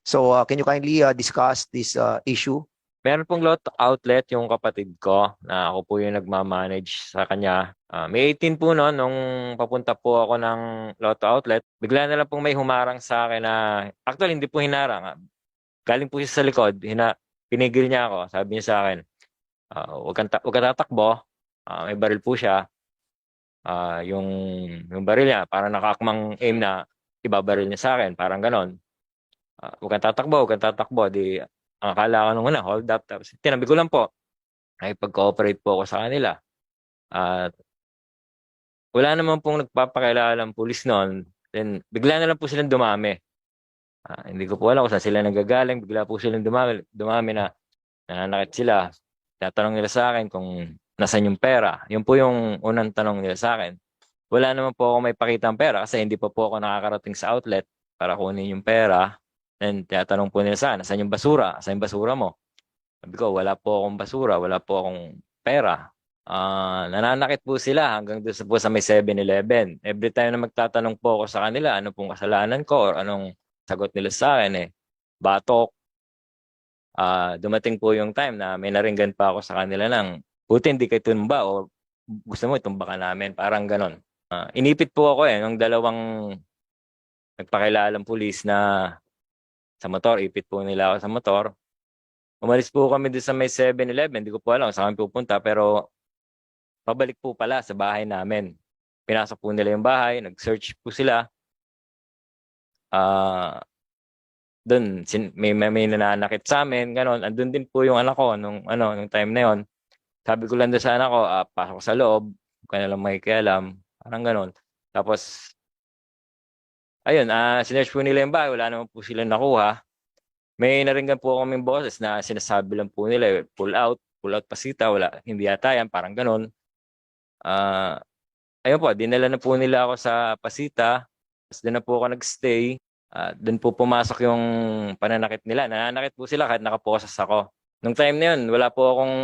So can you kindly discuss this issue? Meron pong lot outlet yung kapatid ko na ako po yung nagmamanage sa kanya. May 18 po no, nung papunta po ako ng Lotto outlet, bigla na lang pong may humarang sa akin na, actually hindi po hinarang. Galing po siya sa likod, pinigil niya ako. Sabi niya sa akin, huwag kang tatakbo. May baril po siya. Yung baril niya, parang nakakmang aim na ibabaril niya sa akin. Parang ganon. Huwag kang tatakbo, huwag kang tatakbo. Di, ang akala ko nung una, hold up. Tapos tinabi ko lang po. Ay pag-cooperate po ako sa kanila. At wala naman pong nagpapakilala ng pulis noon. Then bigla na lang po silang dumami. Hindi ko po alam kung saan sila nagagaling. Bigla po silang dumami na nananakit sila. Tatanong nila sa akin kung nasan yung pera. Yun po yung unang tanong nila sa akin. Wala naman po ako may pakitang pera kasi hindi pa po ako nakakarating sa outlet para kunin yung pera. And tinatanong po nila sa akin, nasan yung basura? Saan yung basura mo? Sabi ko, wala po akong basura, wala po akong pera. Nananakit po sila hanggang doon po sa may 7-Eleven. Every time na magtatanong po ako sa kanila, ano pong kasalanan ko or anong sagot nila sa akin batok. Dumating po yung time na may naringgan pa ako sa kanila ng, buti hindi kayo tumba o gusto mo itumba ka namin, parang ganon. Inipit po ako nung dalawang nagpakilalang pulis na sa motor, ipit po nila ako sa motor. Umalis po kami doon sa may 7-Eleven, hindi ko po alam saan kami pupunta, pero pabalik po pala sa bahay namin. Pinasok po nila yung bahay, nag-search po sila. Doon may nananakit sa amin, ganon. Andun din po yung anak ko nung time na yon. Sabi ko lang doon sa anak ko, pasok sa loob, huwag ka na lang makikialam, parang ganon. Tapos ayun, sinearch po nila yung bahay, wala naman po sila nakuha. May naringgan po kaming boses na sinasabi lang po nila, pull out pasita, wala, hindi yata yan, parang ganon. Ayun po, dinala na po nila ako sa Pasita, tapos doon na po ako nagstay. Doon po pumasok yung pananakit nila. Nananakit po sila kahit nakaposas ako. Nung time na yun, wala po akong,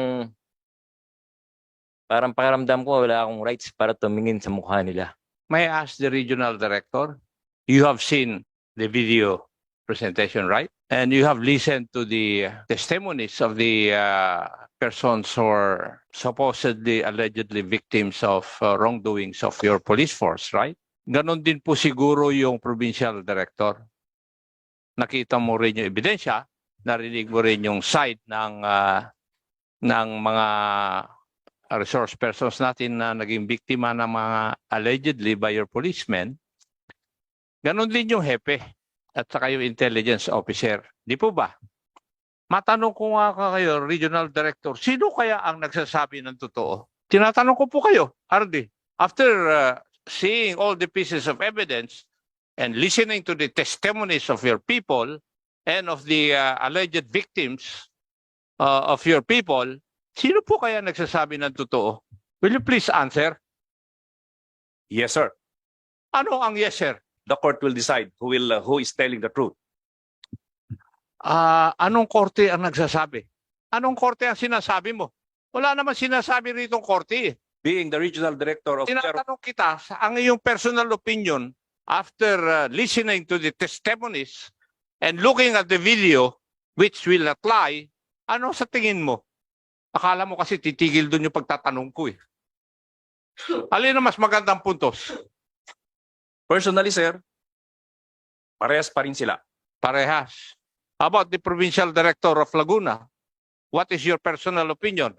parang pakiramdam ko, wala akong rights para tumingin sa mukha nila. May I ask the regional director? You have seen the video presentation, right? And you have listened to the testimonies of the persons who are supposedly, allegedly victims of wrongdoings of your police force, right? Ganon din po siguro yung provincial director. Nakita mo rin yung ebidensya, narinig mo rin yung side ng mga resource persons natin na naging biktima ng mga allegedly by your policemen. Ganon din yung hepe at saka yung intelligence officer. Di po ba? Matanong ko nga kayo, regional director, sino kaya ang nagsasabi ng totoo? Tinatanong ko po kayo, Ardi. After seeing all the pieces of evidence and listening to the testimonies of your people and of the alleged victims of your people, sino po kaya nagsasabi ng totoo? Will you please answer? Yes, sir. Ano ang yes, sir? The court will decide who is telling the truth. Anong korte ang nagsasabi? Anong korte ang sinasabi mo? Wala naman sinasabi rito korte. Being the regional director of Tinatanong kita, ang iyong personal opinion after listening to the testimonies and looking at the video which will apply, ano sa tingin mo? Akala mo kasi titigil doon yung pagtatanong ko eh. Alin ang mas magandang puntos? Personally, sir, parehas pa rin sila. Parehas. How about the provincial director of Laguna? What is your personal opinion?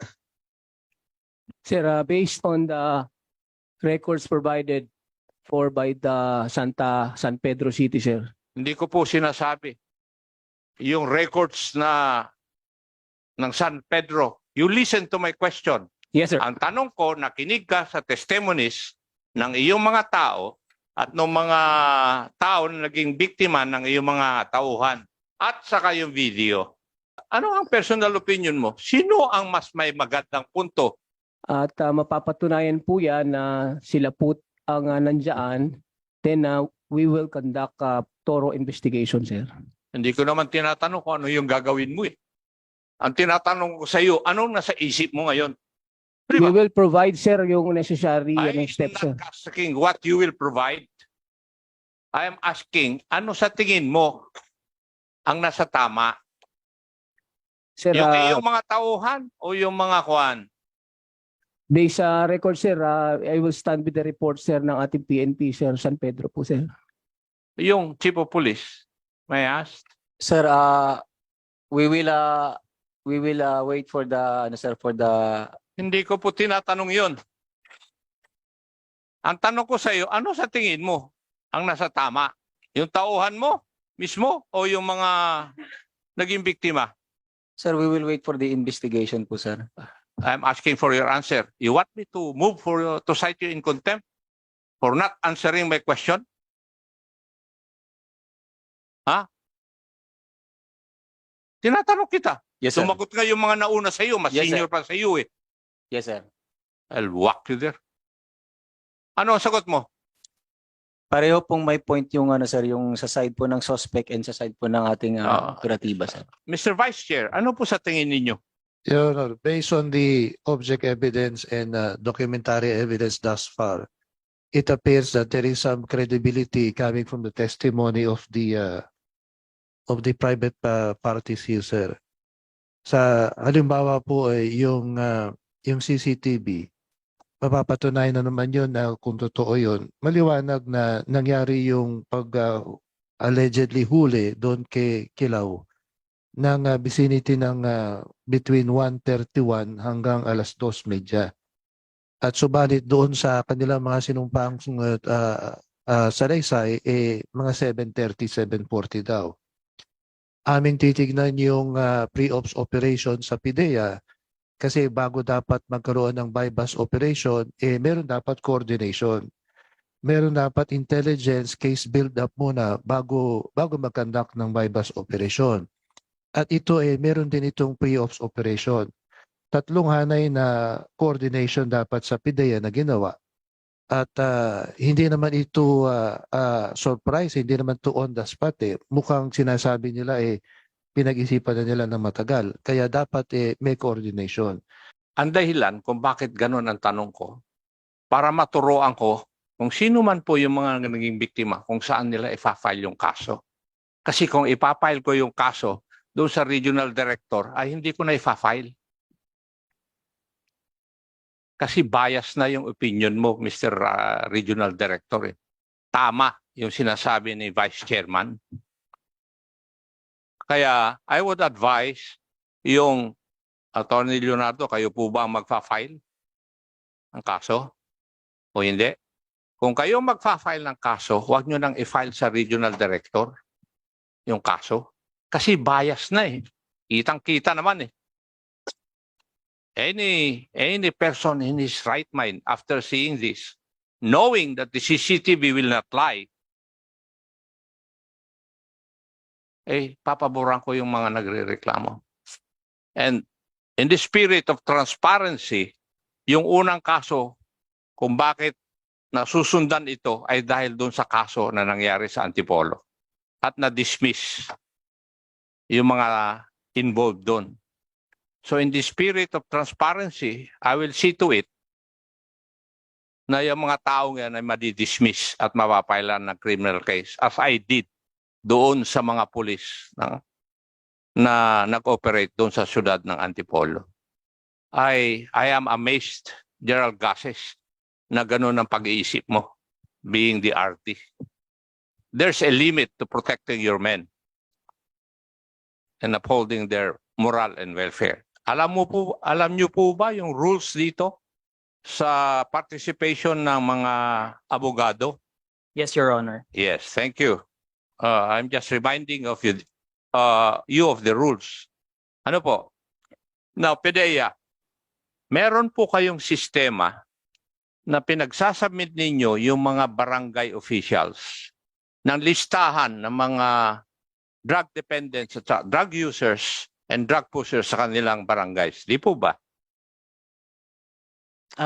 Sir, based on the records provided by the San Pedro City, sir. Hindi ko po sinasabi. Yung records ng San Pedro, you listen to my question. Yes, sir. Ang tanong ko, nakinig ka sa testimonies ng iyong mga tao at ng mga tao na naging biktima ng iyong mga tauhan at saka yung video. Ano ang personal opinion mo? Sino ang mas may magandang punto? At mapapatunayan po yan na sila po ang nandyan, then we will conduct a thorough investigation, sir. Hindi ko naman tinatanong kung ano yung gagawin mo eh. Ang tinatanong ko sa iyo, anong nasa isip mo ngayon? We will provide, sir, yung necessary I'm steps, sir. not asking what you will provide. I am asking, ano sa tingin mo ang nasa tama? Sir, Yung iyong mga tauhan o yung mga kwan? based sa record, sir, I will stand with the report, sir, ng ating PNP, sir, San Pedro po, sir. Yung chief of police? May I ask? Sir, we will wait for the sir for the Hindi ko po tinatanong yun. Ang tanong ko sa iyo, ano sa tingin mo ang nasa tama? Yung tauhan mo mismo o yung mga naging biktima? sir, we will wait for the investigation po, sir. I'm asking for your answer. You want me to move to cite you in contempt for not answering my question? Ha? Tinatanong kita. Yes, sir. Sumagot nga yung mga nauna sa iyo, mas Yes, sir. senior pa sa iyo eh. Yes, sir. I'll whack you there. Ano ang sagot mo? Pareho pong may point yung sir, yung sa side po ng suspect and sa side po ng ating operatiba, sir. Mr. Vice Chair, ano po sa tingin ninyo? Your Honor, based on the object evidence and documentary evidence thus far, it appears that there is some credibility coming from the testimony of the private parties here, sir. Sa halimbawa po ay yung CCTV, mapapatunayan na naman yun na kung totoo yun. Maliwanag na nangyari yung allegedly huli doon kay Kilaw ng vicinity ng between 1:31 hanggang 2:30. At subalit doon sa kanilang mga sinumpang salaysay, mga 7:30, 7:40 daw. Aming titignan yung pre-ops operation sa PIDEA kasi bago dapat magkaroon ng bypass operation, meron dapat coordination. Meron dapat intelligence case build-up muna bago mag-conduct ng bypass operation. At ito meron din itong pre-ops operation. Tatlong hanay na coordination dapat sa PIDEA na ginawa. At hindi naman ito surprise, hindi naman to on the spot. Mukhang sinasabi nila pinag-isipan na nila ng matagal. Kaya dapat may coordination. Ang dahilan kung bakit ganun ang tanong ko, para maturuan ko kung sino man po yung mga naging biktima, kung saan nila ipa-file yung kaso. Kasi kung ipa-file ko yung kaso doon sa regional director, ay hindi ko na ipa-file. Kasi bias na yung opinion mo, Mr. Regional Director. Tama yung sinasabi ni Vice Chairman. Kaya I would advise yung Attorney Leonardo, kayo po ba magfa-file ng kaso o hindi? Kung kayo magfa-file ng kaso, huwag nyo nang i-file sa Regional Director yung kaso. Kasi bias na eh. Kitang-kita naman eh. Any person in his right mind after seeing this, knowing that the CCTV will not lie, papaboran ko yung mga nagrereklamo. And in the spirit of transparency, yung unang kaso kung bakit nasusundan ito ay dahil doon sa kaso na nangyari sa Antipolo at na-dismiss yung mga involved doon. So in the spirit of transparency, I will see to it na yung mga taong yan ay madi-dismiss at mapapailan ng criminal case as I did doon sa mga pulis na nag-operate doon sa syudad ng Antipolo. I am amazed, Gerald Gases, na gano'n ang pag-iisip mo, being the RT. There's a limit to protecting your men and upholding their moral and welfare. Alam niyo po ba yung rules dito sa participation ng mga abogado? Yes, Your Honor. Yes, thank you. I'm just reminding of you of the rules. Ano po? Now, PIDEA, meron po kayong sistema na pinagsasubmit ninyo yung mga barangay officials ng listahan ng mga drug dependents at drug users and drug pushers sa kanilang barangays. Di po ba?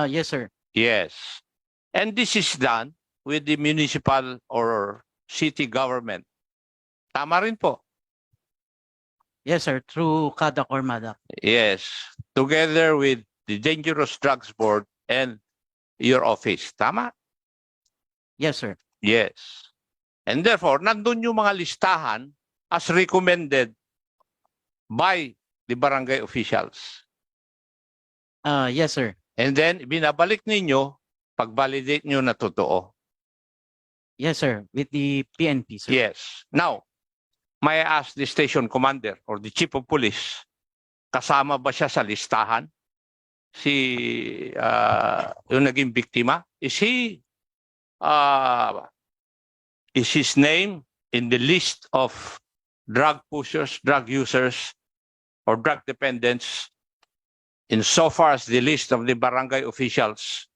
Yes, sir. Yes. And this is done with the municipal or city government. Tama rin po. Yes, sir. Through CADAC or MADAC. Yes. Together with the Dangerous Drugs Board and your office. Tama? Yes, sir. Yes. And therefore, nandun yung mga listahan as recommended by the barangay officials. Yes, sir. And then, binabalik ninyo pag-validate nyo na totoo. Yes, sir. With the PNP, sir. Yes. Now, may I ask the station commander or the chief of police, kasama ba siya sa listahan? Yung naging biktima? Is his name in the list of drug pushers, drug users, or drug dependents insofar as the list of the barangay officials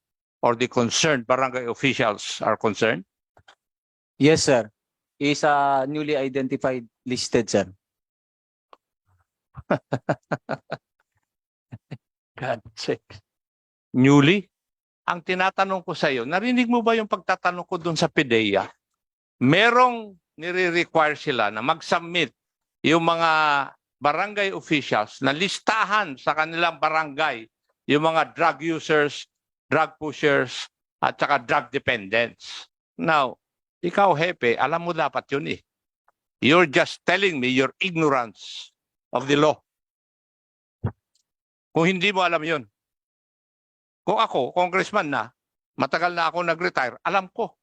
or the concerned barangay officials are concerned? Yes, sir. Is newly identified listed, sir. God sake. Newly? Ang tinatanong ko sa iyo, narinig mo ba yung pagtatanong ko doon sa PDEA? Merong nire-require sila na mag-submit yung mga barangay officials na listahan sa kanilang barangay yung mga drug users, drug pushers, at saka drug dependents. Now, ikaw, Hepe, alam mo dapat yun eh. You're just telling me your ignorance of the law. Kung hindi mo alam yun. Kung ako, congressman na, matagal na ako nag-retire, alam ko.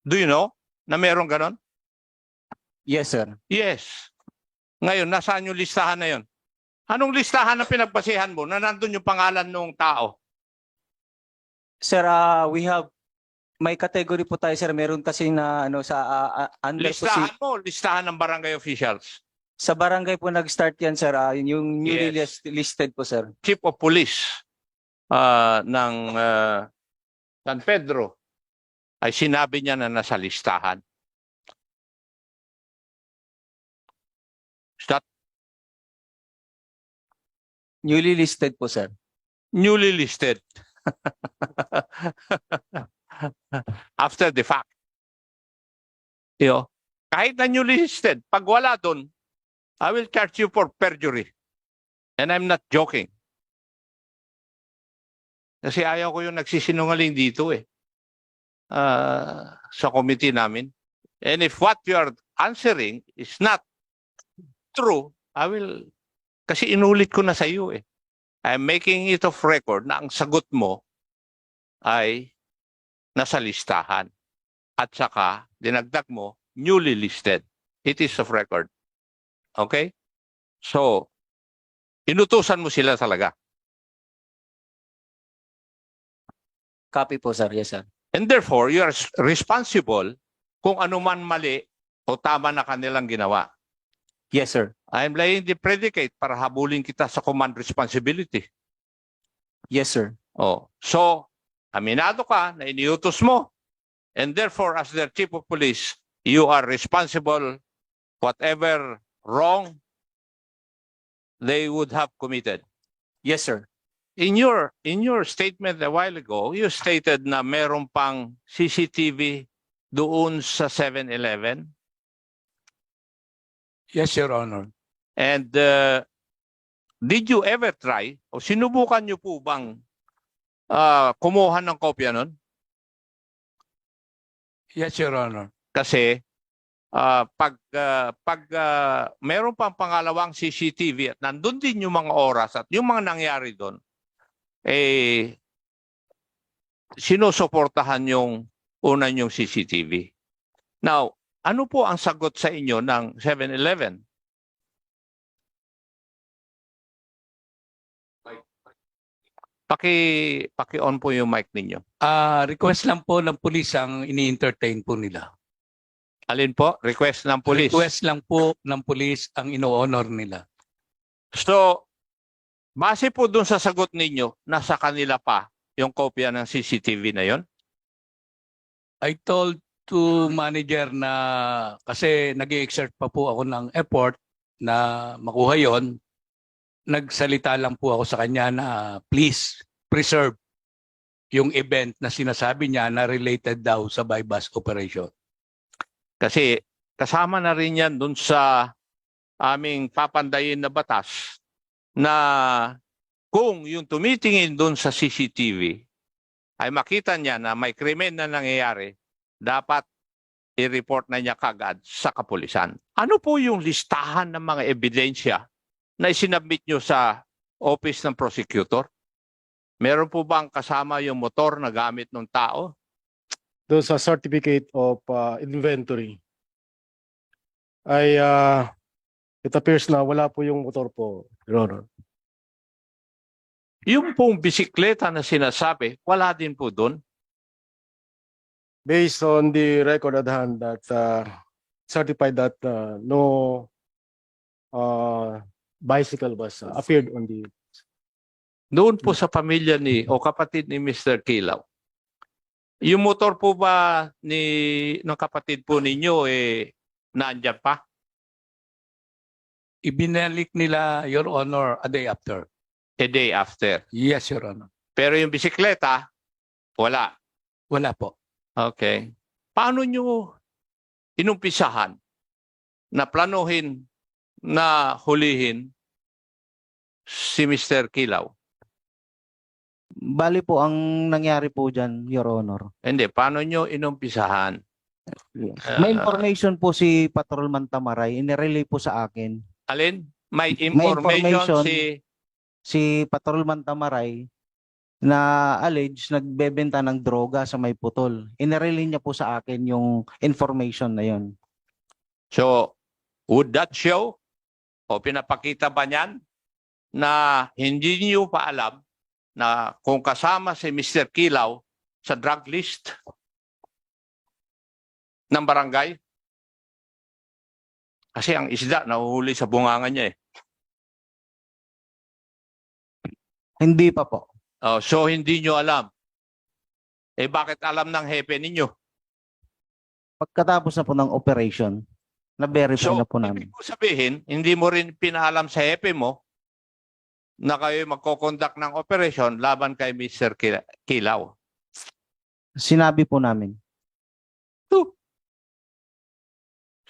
Do you know na meron ganon? Yes, sir. Yes. Ngayon, nasaan yung listahan na yun? Anong listahan na pinagbasihan mo na nandun yung pangalan ng tao? Sir, we have may category po tayo, sir. Meron kasi na under po Listahan mo, listahan ng barangay officials. sa barangay po nag-start yan, sir. Yung newly Yes. listed po, sir. Chief of Police ng San Pedro ay sinabi niya na nasa listahan. Is that Newly listed po, sir. newly listed? After the fact. Kahit na newly listed, pag wala doon, I will charge you for perjury. And I'm not joking. Kasi ayaw ko yung nagsisinungaling dito eh. Sa committee namin. And if what you are answering is not true, I will, kasi inulit ko na sa iyo eh. I'm making it of record na ang sagot mo ay nasa listahan. At saka, dinagdag mo, newly listed. It is of record. Okay? So, inutusan mo sila talaga. Copy po, sir. Yes, sir. And therefore, you are responsible kung ano man mali o tama na kanilang ginawa. Yes, sir. I'm laying the predicate para habulin kita sa command responsibility. Yes, sir. Oh, so, aminado ka na iniutos mo. And therefore, as their chief of police, you are responsible whatever wrong they would have committed. Yes, sir. In your statement a while ago, you stated na meron pang CCTV doon sa 7-Eleven. Yes, Your Honor. And did you ever try o sinubukan niyo po bang kumuha ng kopya nun? Yes, Your Honor. Kasi pag meron pang pangalawang CCTV at nandun din yung mga oras at yung mga nangyari doon, eh, sinusuportahan yung una yung CCTV. Now, ano po ang sagot sa inyo ng 7-Eleven? Paki-on po yung mic ninyo. Request lang po ng pulis ang ini-entertain po nila. Alin po? Request ng police. Request lang po ng pulis ang ino-honor nila. So, base po dun sa sagot ninyo, nasa kanila pa yung kopya ng CCTV na yon? I told to manager na kasi nag-exert pa po ako ng effort na makuha yon. Nagsalita lang po ako sa kanya na please preserve yung event na sinasabi niya na related daw sa bypass operation. Kasi kasama na rin yan dun sa aming papandayin na batas na kung yung tumitingin dun sa CCTV ay makita niya na may krimen na nangyayari, dapat i-report na niya kagad sa kapulisan. Ano po yung listahan ng mga ebidensya na isinabmit nyo sa office ng prosecutor? Meron po bang kasama yung motor na gamit ng tao? Doon sa certificate of inventory ay it appears na wala po yung motor po, Your Honor. Yung pong bisikleta na sinasabi, wala din po doon. Based on the record at hand that certified that no bicycle was appeared on the Doon po sa pamilya ni o kapatid ni Mr. Kilaw. Yung motor po ba ng kapatid po ninyo nandiyan pa? Ibinalik nila, Your Honor, a day after. A day after. Yes, Your Honor. Pero yung bisikleta, wala. Wala po. Okay. Paano nyo inumpisahan na planuhin na hulihin si Mr. Kilaw? Bali po, ang nangyari po dyan, Your Honor. Hindi, paano nyo inumpisahan? May information po si Patrolman Tamaray, inirelay po sa akin. Alin? May information. information Si Patrolman Tamaray na alleged nagbebenta ng droga sa May Putol. Inirelay niya po sa akin yung information na yon. So, would that show o pinapakita ba niyan na hindi niyo pa alam na kung kasama si Mr. Kilaw sa drug list ng barangay? Kasi ang isda nahuhuli sa bunganga niya eh. Hindi pa po. Oh, so hindi niyo alam. Eh bakit alam ng hepe ninyo? Pagkatapos na po ng operation, na-verify So, na po namin. ibig ko sabihin, hindi mo rin pinaalam sa hepe mo na kayo magkoconduct ng operation laban kay Mr. Kilaw. Sinabi po namin.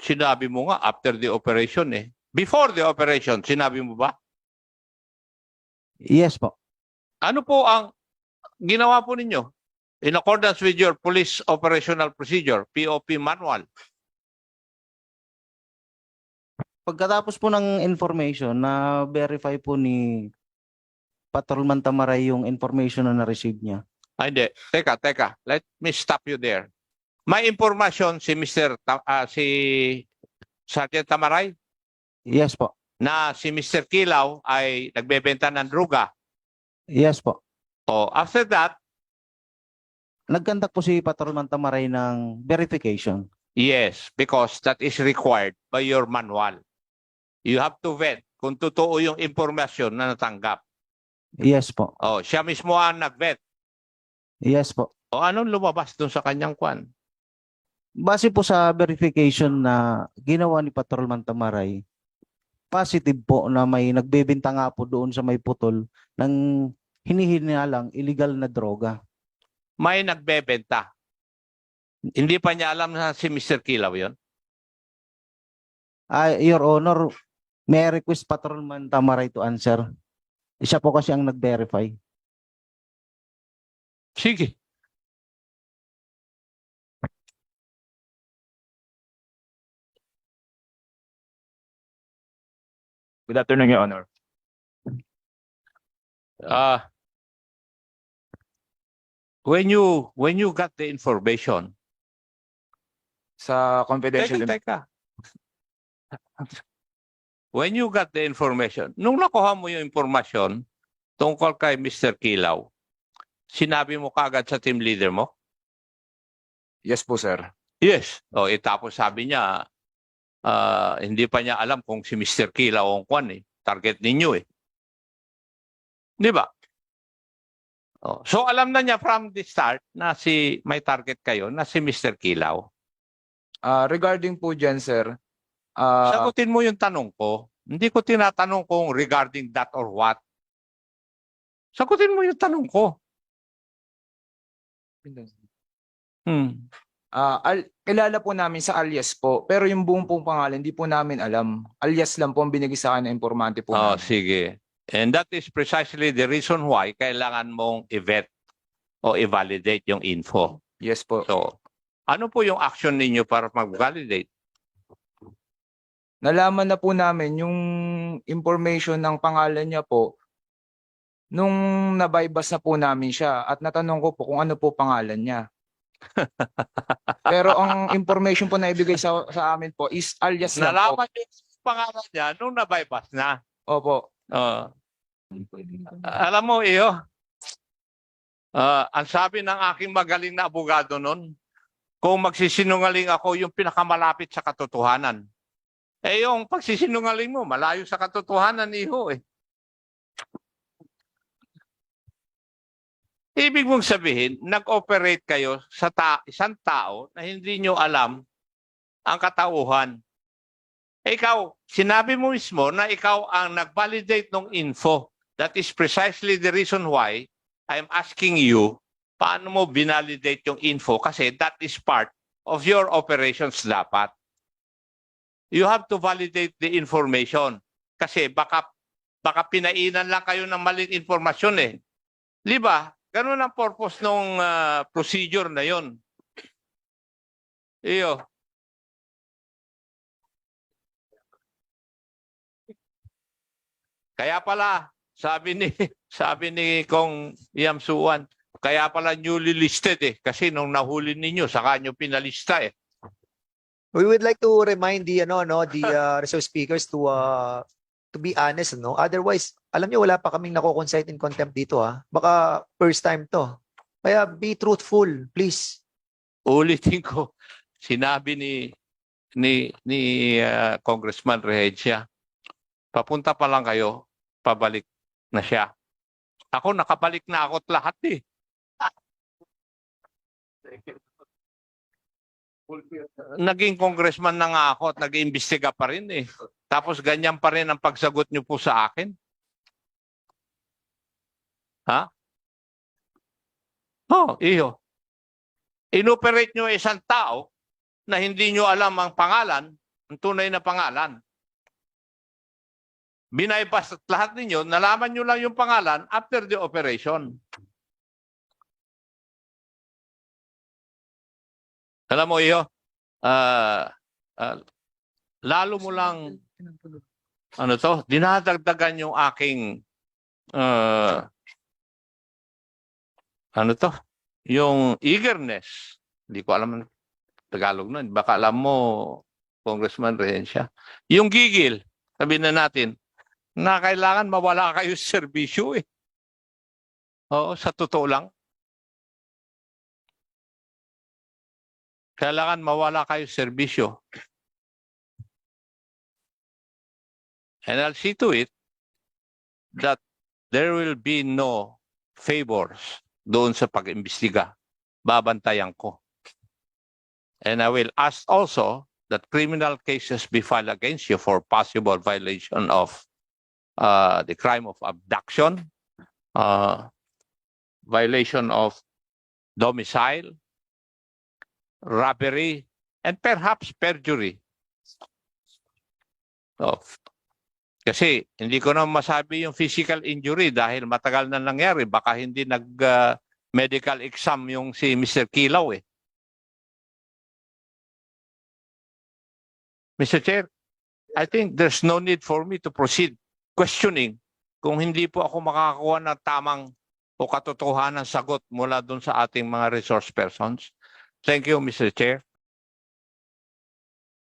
Sinabi mo nga after the operation eh. Before the operation, sinabi mo ba? Yes po. Ano po ang ginawa po ninyo? In accordance with your police operational procedure, POP manual. Pagkatapos po ng information, na-verify po ni Patrolman Tamaray yung information na na-receive niya. Ay, hindi. Teka. Let me stop you there. May impormasyon si si Sergeant Tamaray Yes po. na si Mr. Kilaw ay nagbebenta ng droga. Yes po. O, after that, Nagkandak po si Patrolman Tamaray ng verification. yes, because that is required by your manual. You have to vet kung totoo yung impormasyon na natanggap. Yes po. O, siya mismo ang nag-vet. Yes po. O, anong lumabas dun sa kanyang kwan? Base po sa verification na ginawa ni Patrolman Tamaray, positive po na may nagbebenta nga po doon sa May Putol ng hinihinalang illegal na droga. May nagbebenta. Hindi pa niya alam na si Mr. Kilaw yun? Your Honor, may I request Patrolman Tamaray to answer. Siya po kasi ang nag-verify. Sige. Good afternoon, Your Honor. When you got the information, Sa confidential teka. When you got the information, nung nakuha mo yung information tungkol kay Mr. Kilaw, sinabi mo kaagad sa team leader mo? Yes po, sir. Yes. O, tapos sabi niya, hindi pa niya alam kung si Mr. Kilaw ang kwan eh. Target ninyo eh. Di ba? O, so alam na niya from the start na may target kayo na si Mr. Kilaw. Regarding po dyan, sir, Sagutin mo yung tanong ko. Hindi ko tinatanong kung regarding that or what. Sagutin mo yung tanong ko. kilala po namin sa alias po, pero yung buong pong pangalan, hindi po namin alam. Alias lang po ang binigay sa akin na informante po Oh, namin. sige. And that is precisely the reason why kailangan mong i-vet o i-validate yung info. Yes po. So, Ano po yung action ninyo para mag-validate? Nalaman na po namin yung information ng pangalan niya po nung nabaybas na po namin siya at natanong ko po kung ano po pangalan niya. Pero ang information po na ibigay sa amin po is alias lang po. Nalaman niyo yung pangalan niya nung nabaybas na. Opo. Alam mo, iyo, ang sabi ng aking magaling na abogado nun, kung magsisinungaling ako, yung pinakamalapit sa katotohanan. Eh yung pagsisinungaling mo, malayo sa katotohanan, iho eh. Ibig mong sabihin, nag-operate kayo sa isang tao na hindi nyo alam ang katauhan. Ikaw, sinabi mo mismo na ikaw ang nag-validate ng info. That is precisely the reason why I'm asking you, paano mo binalidate yung info? Kasi that is part of your operations dapat. You have to validate the information. Kasi baka pinainan lang kayo ng maling informasyon eh. Di ba? Ganun ang purpose ng procedure na yon. Iyo. Kaya pala, sabi ni Kong Yamsuan, kaya pala newly listed eh. Kasi nung nahuli ninyo, saka nyo pinalista eh. We would like to remind the reserve speakers to be honest, no? Otherwise, alam niyo wala pa kaming nako-concite in contempt dito, ha. Baka first time to. Kaya be truthful, please. Ulitin ko, sinabi ni Congressman Rehencia, papunta pa lang kayo, pabalik na siya. Ako nakabalik na ako't lahat eh. Naging congressman na nga ako at nag-iimbestiga pa rin eh. Tapos ganyan pa rin ang pagsagot niyo po sa akin. Ha? Oh, iyo. Inoperate nyo isang tao na hindi nyo alam ang pangalan, ang tunay na pangalan. Binaypas at lahat ninyo, nalaman nyo lang yung pangalan after the operation. Alam mo iyo, lalo mo lang, dinadagdagan yung aking, yung eagerness. Hindi ko alam ang Tagalog nun. Baka alam mo, Congressman Rehencia. Yung gigil, sabihin na natin, na kailangan mawala kayo sa serbisyo eh. Oo, sa totoo lang. Kailangan mawala kayo sa serbisyo. And I'll see to it that there will be no favors doon sa pag-imbestiga. Babantayan ko. And I will ask also that criminal cases be filed against you for possible violation of the crime of abduction, violation of domicile, robbery, and perhaps perjury. So, kasi hindi ko na masabi yung physical injury dahil matagal na nangyari. Baka hindi nag-medical exam yung si Mr. Kilaw eh. Mr. Chair, I think there's no need for me to proceed questioning kung hindi po ako makakakuha ng tamang o katotohanan sagot mula dun sa ating mga resource persons. Thank you, Mr. Chair.